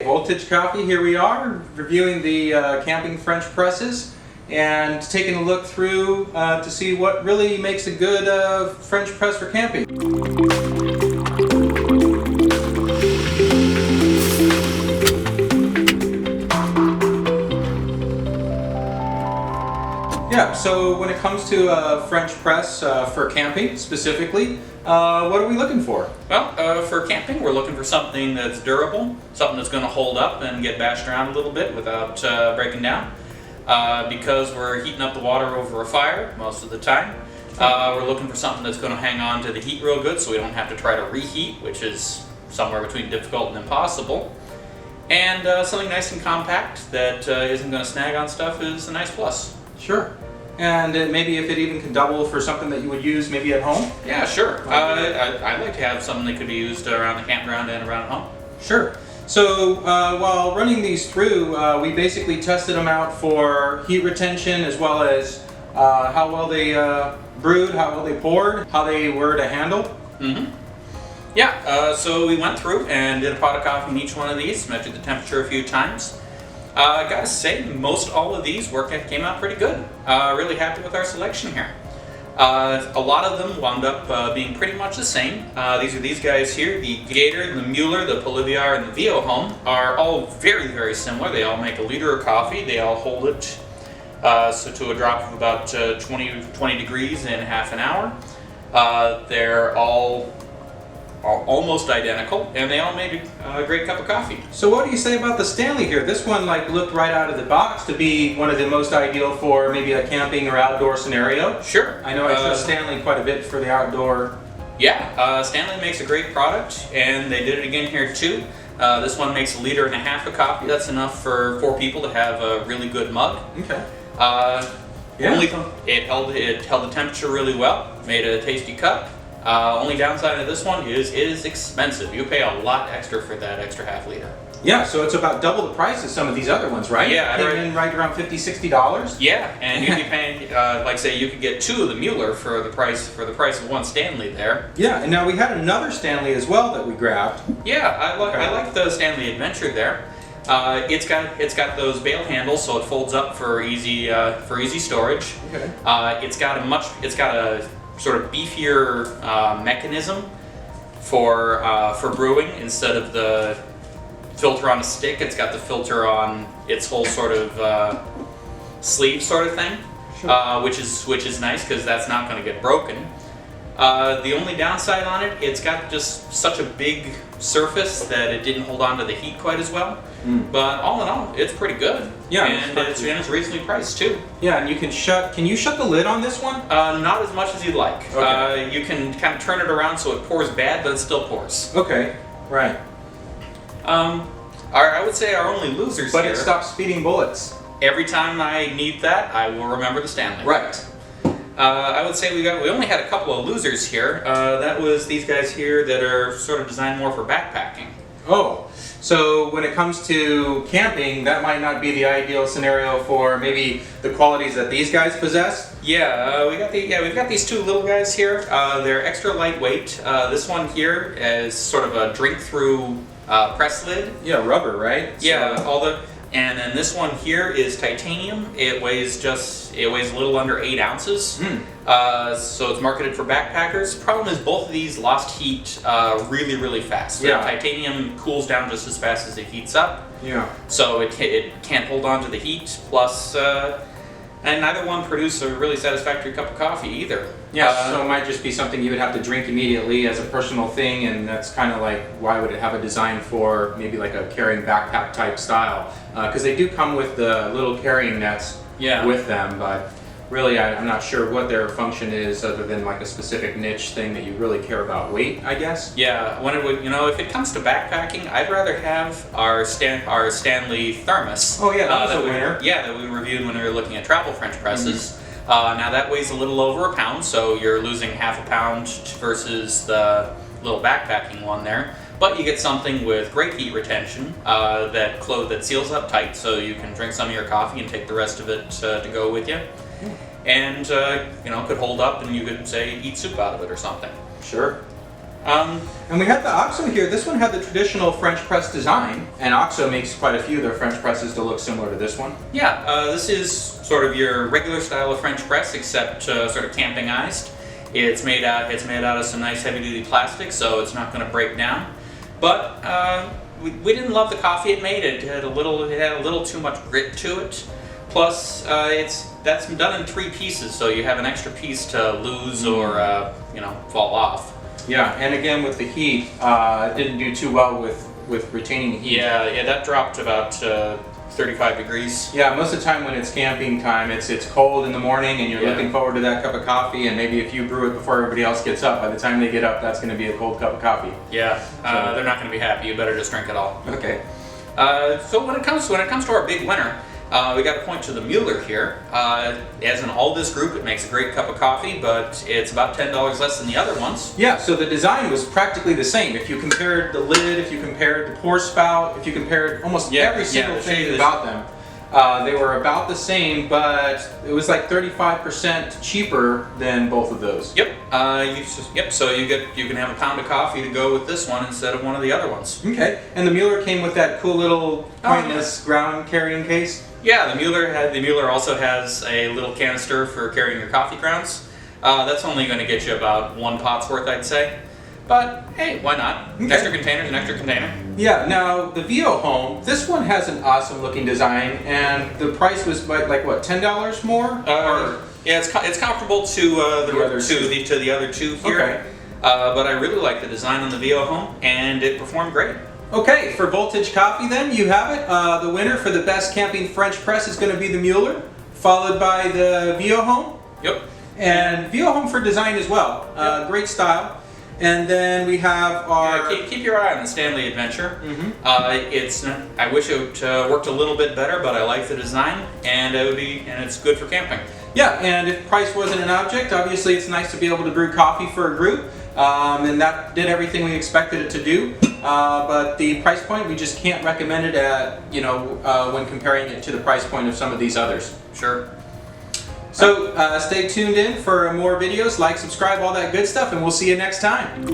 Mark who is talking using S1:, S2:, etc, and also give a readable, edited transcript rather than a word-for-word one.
S1: Voltage Coffee, here we are reviewing the camping French presses and taking a look through to see what really makes a good French press for camping. Yeah, so when it comes to a French press for camping specifically, what are we looking for?
S2: Well, for camping, we're looking for something that's durable, something that's going to hold up and get bashed around a little bit without breaking down. Because we're heating up the water over a fire most of the time, we're looking for something that's going to hang on to the heat real good so we don't have to try to reheat, which is somewhere between difficult and impossible. And something nice and compact that isn't going to snag on stuff is a nice plus.
S1: Sure. And maybe if it even can double for something that you would use maybe at home?
S2: Yeah, sure. I'd like to have something that could be used around the campground and around home.
S1: Sure. So while running these through, we basically tested them out for heat retention as well as how well they brewed, how well they poured, how they were to handle.
S2: Mm-hmm. Yeah, so we went through and did a pot of coffee in each one of these, measured the temperature a few times. I gotta say, most all of these came out pretty good. Really happy with our selection here. A lot of them wound up being pretty much the same. These are these guys here, the Gator, the Mueller, the Poliviar, and the Vio Home are all very, very similar. They all make a liter of coffee. They all hold it so to a drop of about 20 degrees in half an hour. They're all almost identical, and they all made a great cup of coffee.
S1: So what do you say about the Stanley here? This one looked right out of the box to be one of the most ideal for maybe a camping or outdoor scenario.
S2: Sure.
S1: I know I trust Stanley quite a bit for the outdoor.
S2: Yeah, Stanley makes a great product, and they did it again here too. This one makes 1.5 liters of coffee. That's enough for 4 people to have a really good mug.
S1: Okay.
S2: Yeah. It held the temperature really well, made a tasty cup. Only downside of this one is it is expensive. You pay a lot extra for that extra half liter.
S1: Yeah, so it's about double the price of some of these other ones, right?
S2: Yeah.
S1: Paying right around $50–$60.
S2: Yeah, and you'd be paying, like say you could get 2 of the Mueller for the price of 1 Stanley there.
S1: Yeah, and now we had another Stanley as well that we grabbed.
S2: Yeah, I like the Stanley Adventure there. It's got those bail handles, so it folds up for easy storage.
S1: Okay.
S2: It's got a sort of beefier mechanism for brewing. Instead of the filter on a stick, it's got the filter on its whole sort of sleeve sort of thing. Sure. which is nice because that's not going to get broken. The only downside on it, it's got just such a big surface that it didn't hold on to the heat quite as well. But all in all, it's pretty good.
S1: Yeah,
S2: and it's reasonably priced too.
S1: Yeah, and can you shut the lid on this one?
S2: Not as much as you'd like.
S1: Okay.
S2: You can kind of turn it around so it pours bad, but it still pours.
S1: Okay, right.
S2: I would say our only losers
S1: But
S2: here.
S1: it stops speeding bullets.
S2: Every time I need that, I will remember the Stanley.
S1: Right.
S2: I would say we only had a couple of losers here. That was these guys here that are sort of designed more for backpacking.
S1: Oh, so when it comes to camping, that might not be the ideal scenario for maybe the qualities that these guys possess?
S2: Yeah, we've got these 2 little guys here. They're extra lightweight. This one here is sort of a drink-through press lid.
S1: Yeah, rubber, right?
S2: Yeah, and then this one here is titanium. It weighs a little under 8 ounces. So it's marketed for backpackers. Problem is both of these lost heat really, really fast.
S1: Yeah.
S2: The titanium cools down just as fast as it heats up.
S1: Yeah.
S2: So it can't hold on to the heat. Plus, and neither one produce a really satisfactory cup of coffee either.
S1: Yeah, so it might just be something you would have to drink immediately as a personal thing, and that's kind of like, why would it have a design for maybe like a carrying backpack type style? Because they do come with the little carrying nets with them, but really I'm not sure what their function is other than like a specific niche thing that you really care about weight, I guess.
S2: Yeah, if it comes to backpacking, I'd rather have our Stanley thermos.
S1: Oh yeah, that was a winner.
S2: That we reviewed when we were looking at travel French presses. Now that weighs a little over 1 pound, so you're losing half a pound versus the little backpacking one there. But you get something with great heat retention that seals up tight, so you can drink some of your coffee and take the rest of it to go with you. And could hold up, and you could say eat soup out of it or something.
S1: Sure. And we had the OXO here. This one had the traditional French press design, and OXO makes quite a few of their French presses to look similar to this one.
S2: Yeah, this is sort of your regular style of French press, except sort of campingized. It's made out of some nice heavy-duty plastic, so it's not going to break down. But we didn't love the coffee it made. It had a little too much grit to it. Plus, that's done in 3 pieces, so you have an extra piece to lose or fall off.
S1: Yeah, and again with the heat, it didn't do too well with retaining the heat.
S2: Yeah, that dropped about 35 degrees.
S1: Yeah, most of the time when it's camping time, it's cold in the morning and you're looking forward to that cup of coffee, and maybe if you brew it before everybody else gets up, by the time they get up, that's going to be a cold cup of coffee.
S2: Yeah, they're not going to be happy. You better just drink it all.
S1: Okay.
S2: So when it comes to our big winner, we got to point to the Mueller here. As in all this group, it makes a great cup of coffee, but it's about $10 less than the other ones.
S1: Yeah, so the design was practically the same. If you compared the lid, if you compared the pour spout, if you compared almost every single thing about them, they were about the same, but it was like 35% cheaper than both of those.
S2: Yep. So you can have a pound of coffee to go with this one instead of one of the other ones.
S1: Okay. And the Mueller came with that cool little pointless ground carrying case.
S2: Yeah, the Mueller also has a little canister for carrying your coffee grounds. That's only going to get you about 1 pot's worth, I'd say. But hey, why not?
S1: Okay.
S2: Extra container's an extra container.
S1: Yeah, now the VO Home, this one has an awesome looking design, and the price was like what, $10 more?
S2: Yeah, it's comparable to the other two here.
S1: Okay.
S2: But I really like the design on the VO Home, and it performed great.
S1: Okay, for Voltage Coffee then, you have it. The winner for the best camping French press is going to be the Mueller, followed by the VO Home.
S2: Yep.
S1: And VO Home for design as well. Great style. And then we have our...
S2: keep your eye on the Stanley Adventure. I wish it worked a little bit better, but I like the design, and it's good for camping.
S1: Yeah, and if price wasn't an object, obviously it's nice to be able to brew coffee for a group, and that did everything we expected it to do. But the price point, we just can't recommend it at, when comparing it to the price point of some of these others.
S2: Sure.
S1: So stay tuned in for more videos, like, subscribe, all that good stuff, and we'll see you next time.